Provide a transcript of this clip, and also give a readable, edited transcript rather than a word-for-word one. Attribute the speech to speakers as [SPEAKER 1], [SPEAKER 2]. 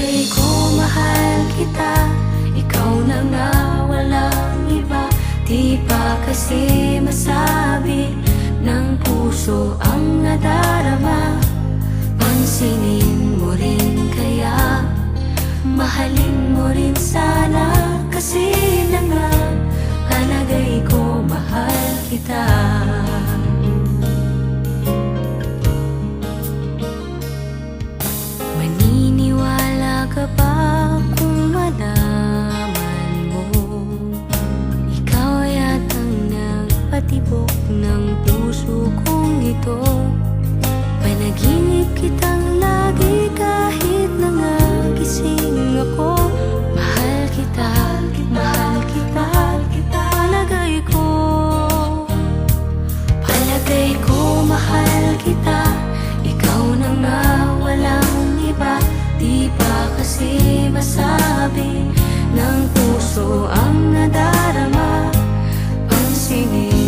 [SPEAKER 1] Palagay ko mahal kita, ikaw na nga walang iba. Di pa kasi masabi ng puso ang nadarama. Pansinin mo rin kaya, mahalin mo rin sana. Kasi na nga, palagay ko mahal kita. Maniniwala ka ba kung malaman mo ikaw yatang nagpatibok ng puso kong ito? Panaginip kitang lagi kahit nangagising ako. Mahal kita, mahal kita, palagay ko. Palagay ko mahal kita, ikaw na nga walang iba. Di pa kasi masabi ng puso ang nadarama. Pansinin